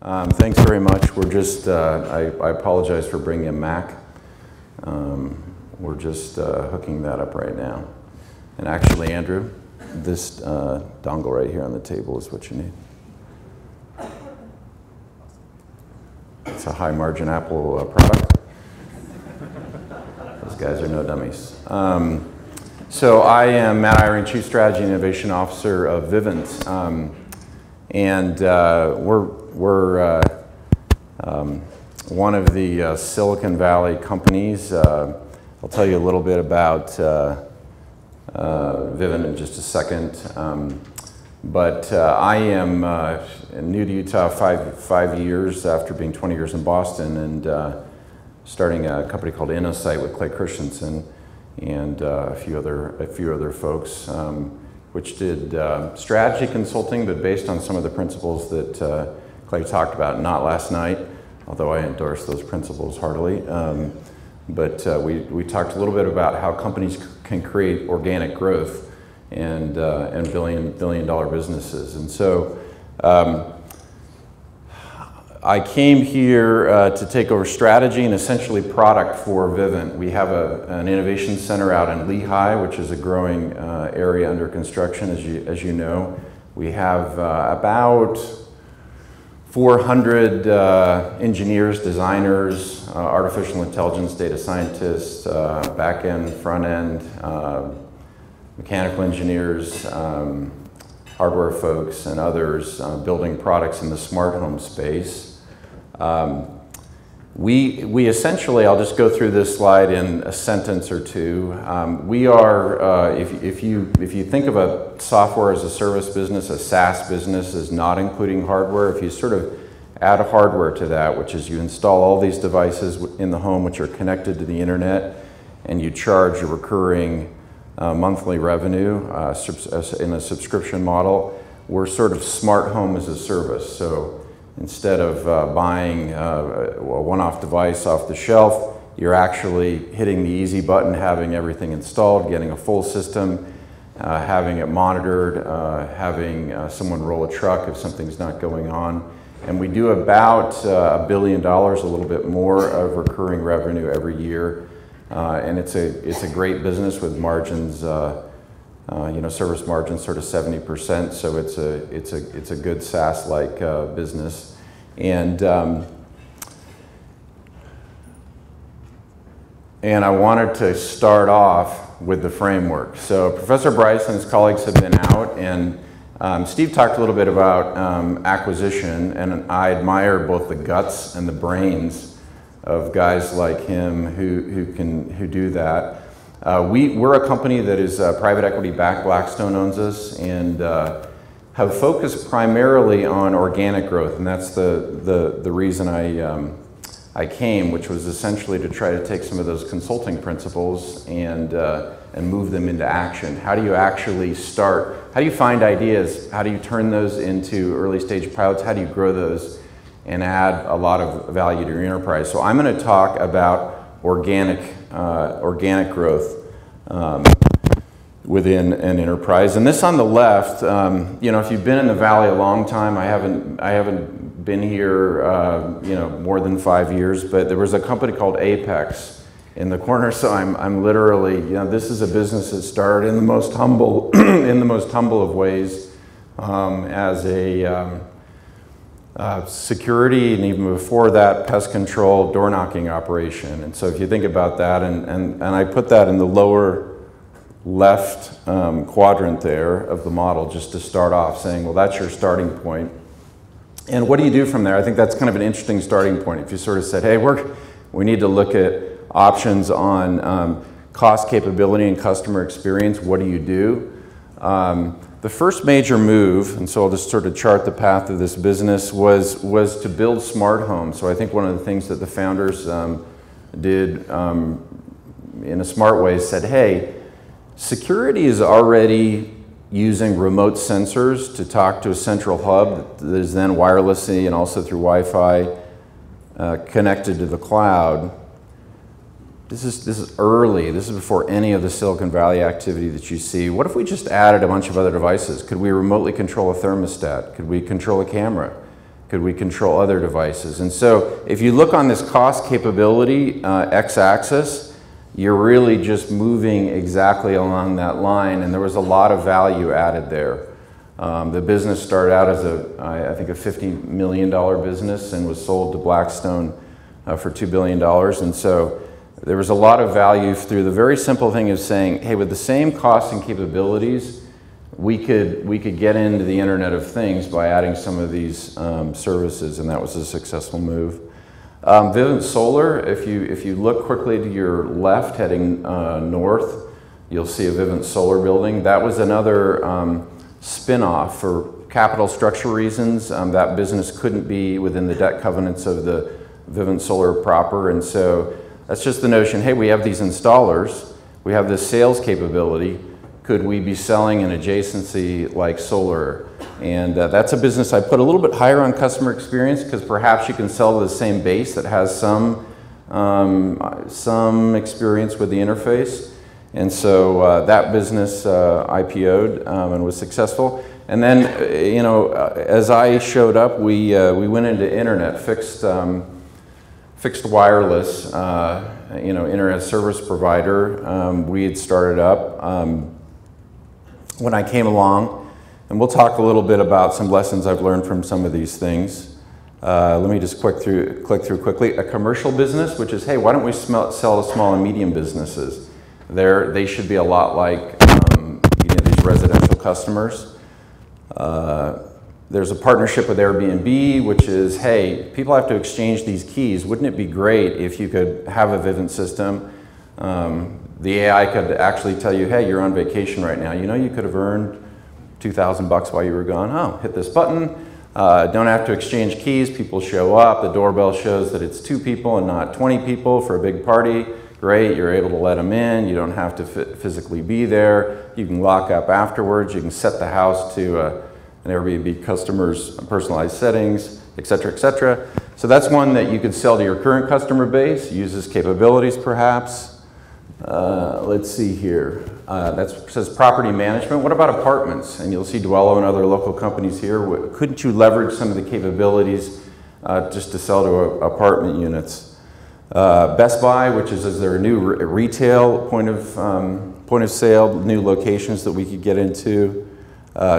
Thanks very much. We're just, I apologize for bringing a Mac. We're just hooking that up right now. And actually, Andrew, this dongle right here on the table is what you need. It's a high margin Apple product. Those guys are no dummies. So I am Matt Eyring, Chief Strategy and Innovation Officer of Vivint. And we're one of the Silicon Valley companies. I'll tell you a little bit about Vivint in just a second. But I am new to Utah 5 years after being 20 years in Boston and starting a company called InnoSight with Clay Christensen and a few other folks, which did strategy consulting, but based on some of the principles that Clay talked about, not last night, although I endorse those principles heartily. But we talked a little bit about how companies can create organic growth and billion-dollar businesses. And so I came here to take over strategy and essentially product for Vivint. We have an innovation center out in Lehigh, which is a growing area under construction, as you know. We have about 400 engineers, designers, artificial intelligence data scientists, back-end, front-end, mechanical engineers, hardware folks, and others building products in the smart home space. We essentially, I'll just go through this slide in a sentence or two. We are, if you think of a software as a service business, a SaaS business is not including hardware. If you sort of add hardware to that, which is you install all these devices in the home which are connected to the internet, and you charge a recurring monthly revenue in a subscription model, we're sort of smart home as a service. So instead of buying a one-off device off the shelf, you're actually hitting the easy button, having everything installed, getting a full system, having it monitored, having someone roll a truck if something's not going on. And we do about $1 billion, a little bit more of recurring revenue every year. And it's a great business with margins, service margins sort of 70%. So it's a good SaaS-like business. And I wanted to start off with the framework. So Professor Bryce and his colleagues have been out, and Steve talked a little bit about acquisition, and I admire both the guts and the brains of guys like him who do that. We're a company that is private equity backed. Blackstone owns us, and have focused primarily on organic growth, and that's the reason I came, which was essentially to try to take some of those consulting principles and move them into action. How do you actually start? How do you find ideas? How do you turn those into early stage pilots? How do you grow those and add a lot of value to your enterprise? So I'm going to talk about organic growth within an enterprise. And this on the left, if you've been in the Valley a long time, I haven't been here, more than 5 years, but there was a company called Apex in the corner. So I'm literally, this is a business that started in the most humble, of ways, as a security, and even before that, pest control, door knocking operation. And so if you think about that, and I put that in the lower left quadrant there of the model, just to start off saying, well, that's your starting point. And what do you do from there? I think that's kind of an interesting starting point. If you sort of said, hey, we need to look at options on cost, capability, and customer experience, what do you do? The first major move, and so I'll just sort of chart the path of this business, was to build smart homes. So I think one of the things that the founders did in a smart way said, hey, security is already using remote sensors to talk to a central hub that is then wirelessly and also through Wi-Fi connected to the cloud. This is early. This is before any of the Silicon Valley activity that you see. What if we just added a bunch of other devices? Could we remotely control a thermostat? Could we control a camera? Could we control other devices? And so if you look on this cost capability x-axis, you're really just moving exactly along that line, and there was a lot of value added there. The business started out as I think a $50 million business and was sold to Blackstone for $2 billion. And so there was a lot of value through the very simple thing of saying, hey, with the same costs and capabilities, we could get into the Internet of Things by adding some of these services, and that was a successful move. Vivint Solar, if you look quickly to your left heading north, you'll see a Vivint Solar building. That was another spin-off for capital structure reasons. That business couldn't be within the debt covenants of the Vivint Solar proper, and so that's just the notion, hey, we have these installers, we have this sales capability, could we be selling an adjacency like solar? And that's a business I put a little bit higher on customer experience, because perhaps you can sell to the same base that has some experience with the interface. And so that business IPO'd and was successful. And then, as I showed up, we went into internet, fixed wireless, internet service provider. We had started up when I came along, and we'll talk a little bit about some lessons I've learned from some of these things. Let me just click through quickly. A commercial business, which is, hey, why don't we sell to small and medium businesses? They should be a lot like these residential customers. There's a partnership with Airbnb, which is, hey, people have to exchange these keys. Wouldn't it be great if you could have a Vivint system? The AI could actually tell you, hey, you're on vacation right now. You could have earned $2,000 while you were gone. Oh, hit this button. Don't have to exchange keys. People show up. The doorbell shows that it's 2 people and not 20 people for a big party. Great, you're able to let them in. You don't have to physically be there. You can lock up afterwards. You can set the house to an Airbnb customer's personalized settings, et cetera, et cetera. So that's one that you could sell to your current customer base, uses capabilities perhaps. Let's see here. That says property management. What about apartments? And you'll see Dwello and other local companies here. Couldn't you leverage some of the capabilities just to sell to apartment units? Best Buy, which is there a new retail point of sale, new locations that we could get into.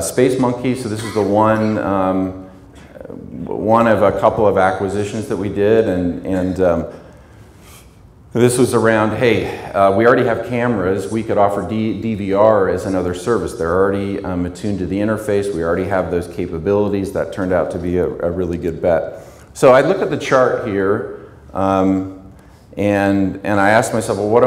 Space Monkey, so this is the one of a couple of acquisitions that we did, and this was around, hey, we already have cameras, we could offer DVR as another service. They're already attuned to the interface, we already have those capabilities. That turned out to be a really good bet. So I look at the chart here, and I asked myself, well, what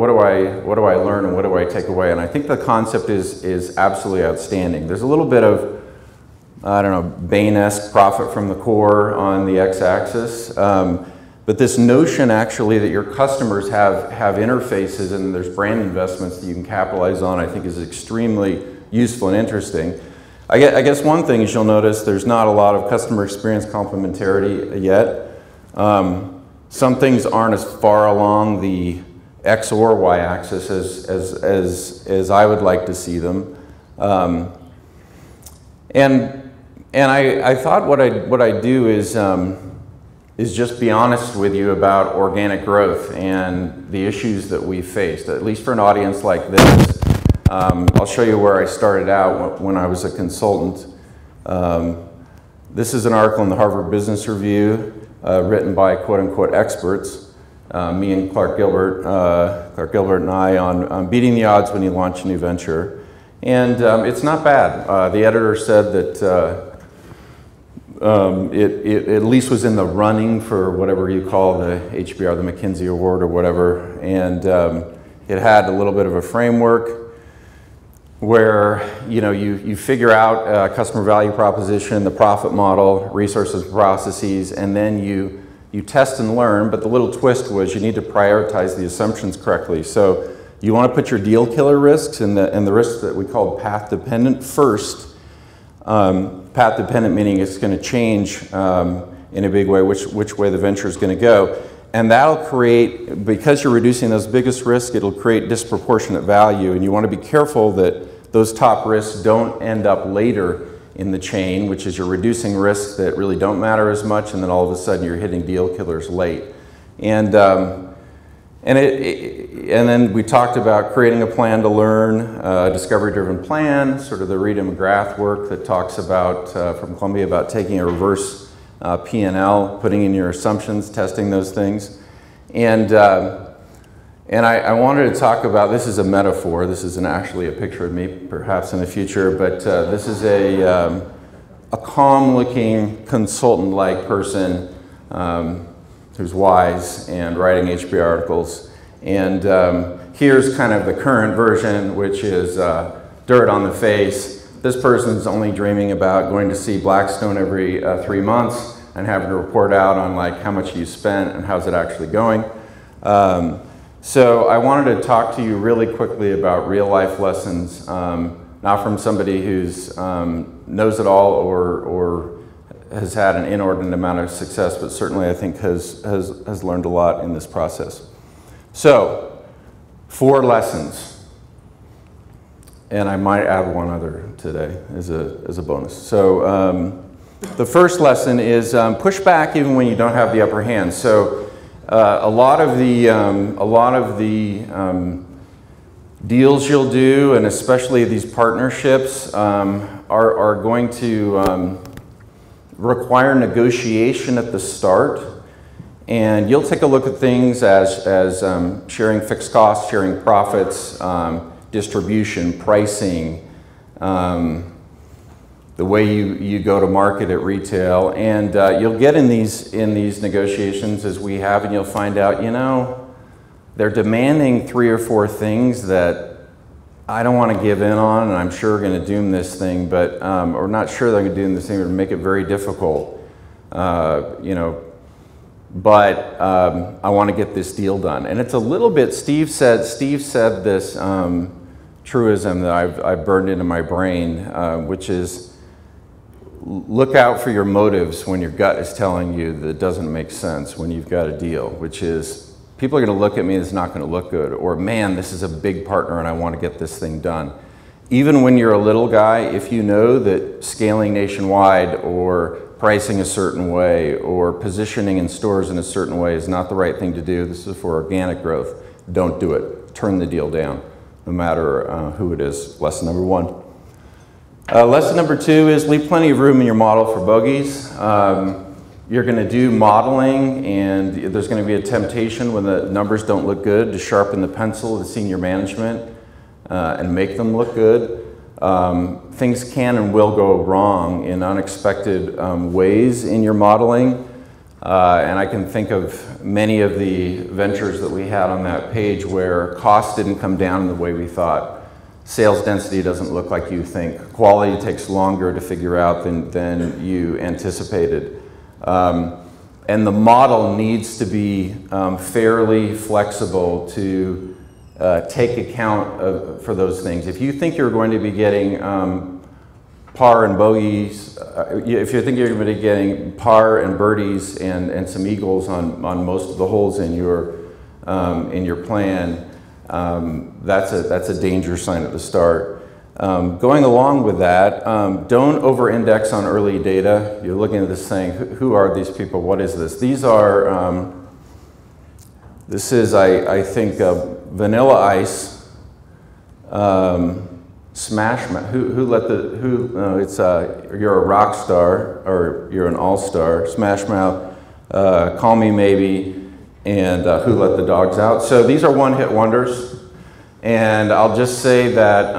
do I learn and what do I take away? And I think the concept is absolutely outstanding. There's a little bit of, I don't know, Bain-esque profit from the core on the x-axis. But this notion actually that your customers have interfaces and there's brand investments that you can capitalize on, I think is extremely useful and interesting. I guess one thing is you'll notice there's not a lot of customer experience complementarity yet. Some things aren't as far along the X or Y axis as I would like to see them. And I thought what I do is just be honest with you about organic growth and the issues that we faced, at least for an audience like this. I'll show you where I started out when I was a consultant. This is an article in the Harvard Business Review written by quote-unquote experts, me and Clark Gilbert and I on beating the odds when you launch a new venture. And it's not bad. The editor said that it at least was in the running for whatever you call the HBR, the McKinsey Award or whatever, and it had a little bit of a framework where you figure out customer value proposition, the profit model, resources, processes, and then you test and learn, but the little twist was you need to prioritize the assumptions correctly. So you want to put your deal killer risks and the risks that we call path dependent first. Path dependent meaning it's going to change in a big way which way the venture is going to go. And that'll create, because you're reducing those biggest risks, it'll create disproportionate value. And you want to be careful that those top risks don't end up later in the chain, which is you're reducing risks that really don't matter as much, and then all of a sudden you're hitting deal killers late. And then we talked about creating a plan to learn, a discovery-driven plan, sort of the Reed and McGrath work that talks about, from Columbia, about taking a reverse P&L, putting in your assumptions, testing those things. And I wanted to talk about, this is a metaphor, this isn't actually a picture of me, perhaps in the future, but this is a calm-looking, consultant-like person who's wise and writing HBR articles. And here's kind of the current version, which is dirt on the face. This person's only dreaming about going to see Blackstone every 3 months and having to report out on like how much you spent and how's it actually going. So I wanted to talk to you really quickly about real life lessons, not from somebody who's knows it all or has had an inordinate amount of success, but certainly I think has learned a lot in this process. So, 4 lessons, and I might add one other today as a bonus. So the first lesson is push back even when you don't have the upper hand. So a lot of the deals you'll do, and especially these partnerships, are going to require negotiation at the start, and you'll take a look at things as sharing fixed costs, sharing profits, distribution, pricing, the way you go to market at retail, and you'll get in these negotiations as we have, and you'll find out, you know, they're demanding 3 or 4 things that I don't want to give in on, and I'm sure are going to doom this thing, but or not sure they're going to doom this thing, or make it very difficult, you know. But I want to get this deal done, and it's a little bit. Steve said this truism that I've burned into my brain, which is look out for your motives when your gut is telling you that it doesn't make sense when you've got a deal, which is, people are going to look at me, it's not going to look good, or man, this is a big partner and I want to get this thing done. Even when you're a little guy, if you know that scaling nationwide or pricing a certain way or positioning in stores in a certain way is not the right thing to do, this is for organic growth, don't do it. Turn the deal down, no matter who it is. Lesson number 1. Lesson number 2 is leave plenty of room in your model for bogeys. You're going to do modeling, and there's going to be a temptation when the numbers don't look good to sharpen the pencil to senior management and make them look good. Things can and will go wrong in unexpected ways in your modeling. And I can think of many of the ventures that we had on that page where cost didn't come down in the way we thought. Sales density doesn't look like you think. Quality takes longer to figure out than you anticipated. And the model needs to be fairly flexible to take account for those things. If you think you're going to be getting par and bogeys, if you think you're going to be getting par and birdies and some eagles on most of the holes in your plan, that's a danger sign at the start. Going along with that, don't over-index on early data. You're looking at this saying, who are these people? What is this? These are, this is, I think, Vanilla Ice, Smash Mouth. You're a rock star, or you're an all-star. Smash Mouth, Call Me Maybe, and Who Let the Dogs Out. So these are one-hit wonders. And I'll just say that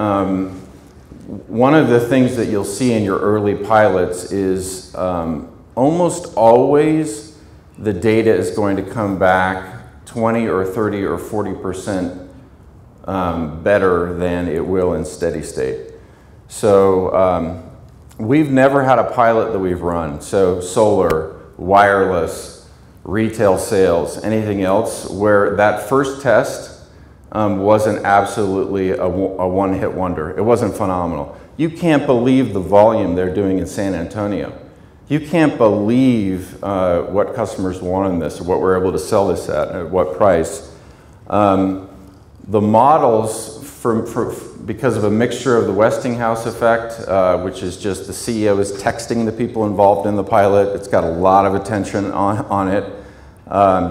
one of the things that you'll see in your early pilots is almost always the data is going to come back 20 or 30 or 40% better than it will in steady state. So we've never had a pilot that we've run, so solar, wireless, retail sales, anything else, where that first test wasn't absolutely a one-hit wonder. It wasn't phenomenal. You can't believe the volume they're doing in San Antonio. You can't believe what customers want in this, or what we're able to sell this at what price. The models because of a mixture of the Westinghouse effect, which is just the CEO is texting the people involved in the pilot. It's got a lot of attention on it.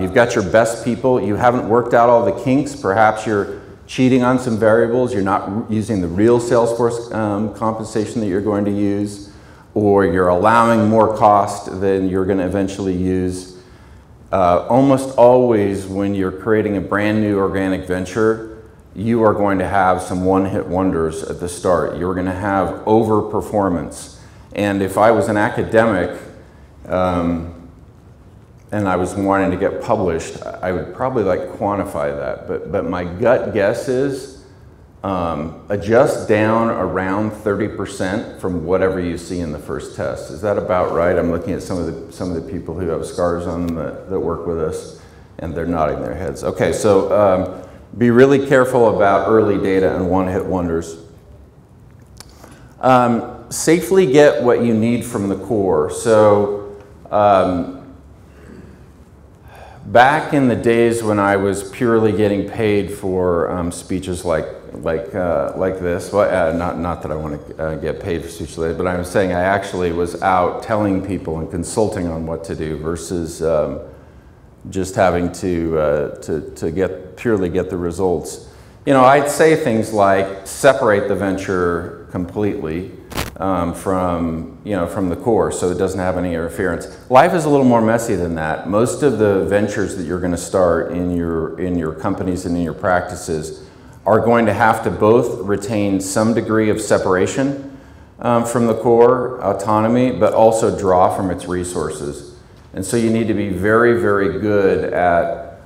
You've got your best people. You haven't worked out all the kinks. Perhaps you're cheating on some variables. You're not using the real Salesforce compensation that you're going to use, or you're allowing more cost than you're going to eventually use. Almost always when you're creating a brand new organic venture, you are going to have some one-hit wonders at the start. You're going to have overperformance. And if I was an academic and I was wanting to get published, I would probably like quantify that. But my gut guess is adjust down around 30% from whatever you see in the first test. Is that about right? I'm looking at some of the people who have scars on them that work with us, and they're nodding their heads. Okay, so be really careful about early data and one-hit wonders. Safely get what you need from the core. So back in the days when I was purely getting paid for speeches like this, well, not that I want to get paid for speeches like this, but I'm saying I actually was out telling people and consulting on what to do versus just having to purely get the results. You know, I'd say things like separate the venture completely from the core, so it doesn't have any interference. Life is a little more messy than that. Most of the ventures that you're going to start in your companies and in your practices are going to have to both retain some degree of separation from the core, autonomy, but also draw from its resources. And so you need to be very, very good at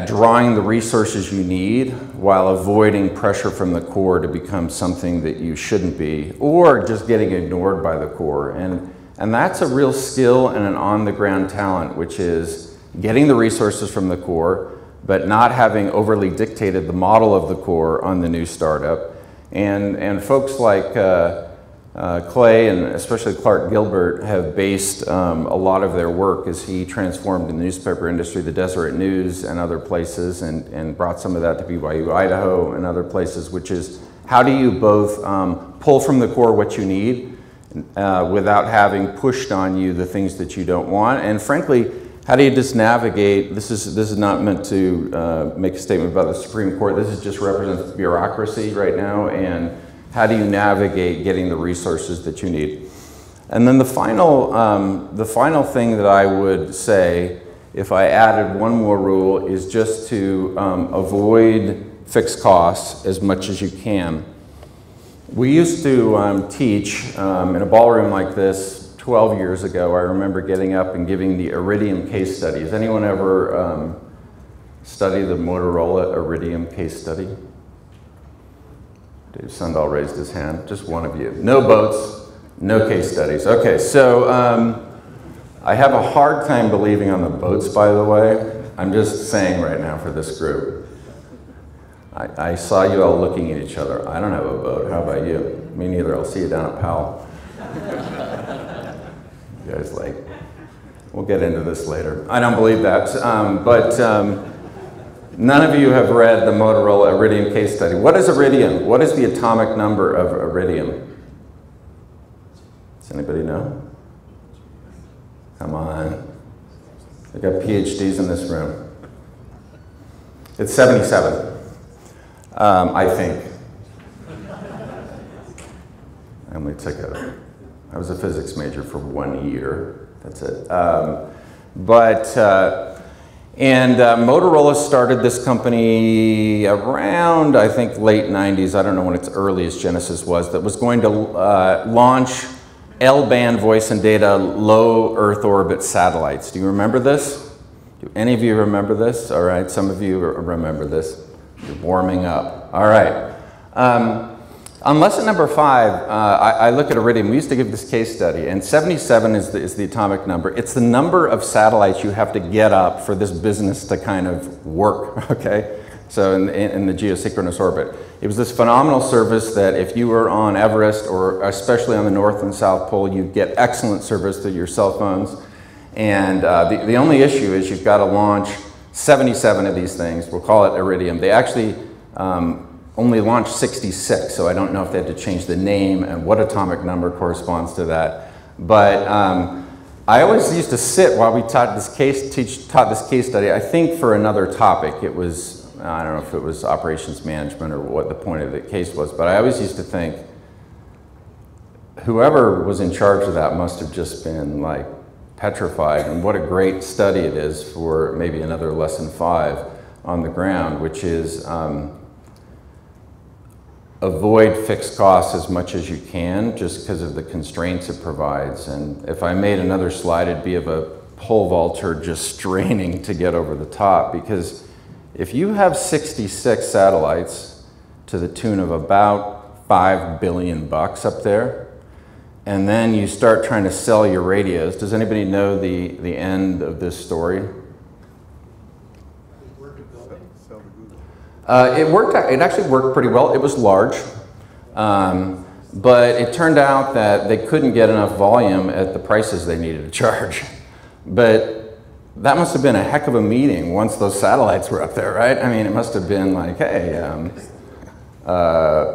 drawing the resources you need while avoiding pressure from the core to become something that you shouldn't be, or just getting ignored by the core. And that's a real skill and an on-the-ground talent, which is getting the resources from the core, but not having overly dictated the model of the core on the new startup. And folks like Clay and especially Clark Gilbert have based a lot of their work as he transformed the newspaper industry, the Deseret News and other places, and brought some of that to BYU, Idaho and other places, which is how do you both pull from the core what you need without having pushed on you the things that you don't want, and frankly, how do you just navigate, this is not meant to make a statement about the Supreme Court, this is just represents bureaucracy right now, and how do you navigate getting the resources that you need? And then the final thing that I would say, if I added one more rule, is just to avoid fixed costs as much as you can. We used to teach in a ballroom like this 12 years ago. I remember getting up and giving the Iridium case study. Has anyone ever studied the Motorola Iridium case study? Dave Sundahl raised his hand, just one of you. No boats, no case studies. Okay, so I have a hard time believing on the boats, by the way. I'm just saying right now for this group. I saw you all looking at each other. I don't have a boat, how about you? Me neither, I'll see you down at Powell. You guys like, we'll get into this later. I don't believe that, but none of you have read the Motorola Iridium case study. What is Iridium? What is the atomic number of Iridium? Does anybody know? Come on. We've got PhDs in this room. It's 77, I think. I only took I was a physics major for 1 year. That's it. Motorola started this company around, I think, late 90s. I don't know when its earliest genesis was, that was going to launch L-band voice and data low Earth orbit satellites. Do you remember this? Do any of you remember this? All right, some of you remember this. You're warming up. All right. On lesson number 5, I look at Iridium. We used to give this case study, and 77 is the atomic number. It's the number of satellites you have to get up for this business to kind of work, okay? So in the geosynchronous orbit. It was this phenomenal service that if you were on Everest, or especially on the North and South Pole, you'd get excellent service through your cell phones. And the only issue is you've got to launch 77 of these things. We'll call it Iridium. They actually only launched 66, so I don't know if they had to change the name and what atomic number corresponds to that. But I always used to sit while we taught this case study, I think for another topic. It was, I don't know if it was operations management or what the point of the case was, but I always used to think, whoever was in charge of that must have just been like petrified, and what a great study it is for maybe another lesson 5 on the ground, which is avoid fixed costs as much as you can just because of the constraints it provides. And if I made another slide, it'd be of a pole vaulter just straining to get over the top, because if you have 66 satellites to the tune of about $5 billion up there, and then you start trying to sell your radios, does anybody know the end of this story? It actually worked pretty well. It was large, but it turned out that they couldn't get enough volume at the prices they needed to charge. But that must have been a heck of a meeting once those satellites were up there, right? I mean, it must have been like, hey,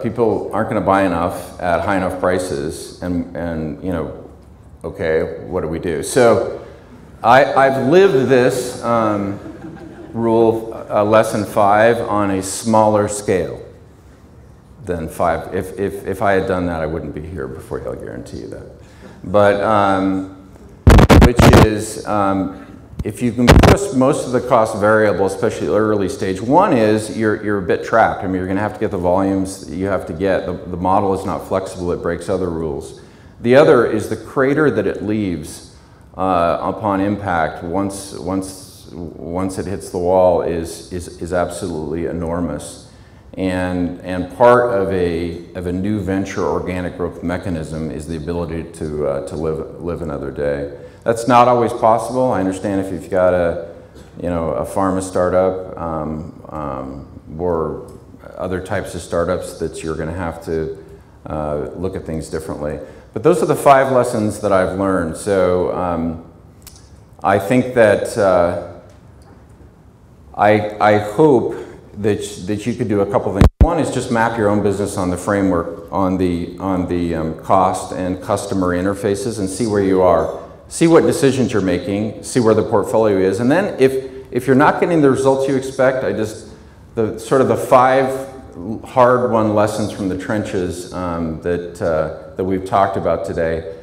people aren't going to buy enough at high enough prices, and you know, okay, what do we do? So I've lived this lesson 5 on a smaller scale than 5. If I had done that, I wouldn't be here before you, I'll guarantee you that. But which is, if you can push most of the cost variable, especially early stage, one is you're a bit trapped. I mean, you're going to have to get the volumes that you have to get. The model is not flexible, it breaks other rules. The other is the crater that it leaves upon impact once it hits the wall is absolutely enormous, and part of a new venture organic growth mechanism is the ability to live another day. That's not always possible. I understand if you've got a pharma startup or other types of startups that you're going to have to look at things differently. But those are the 5 lessons that I've learned. So I think that I hope that you could do a couple things. One is just map your own business on the framework, on the cost and customer interfaces, and see where you are. See what decisions you're making, see where the portfolio is, and then if you're not getting the results you expect, the 5 hard-won lessons from the trenches that we've talked about today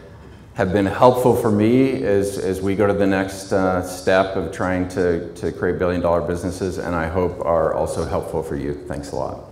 have been helpful for me as we go to the next step of trying to create billion-dollar businesses, and I hope are also helpful for you. Thanks a lot.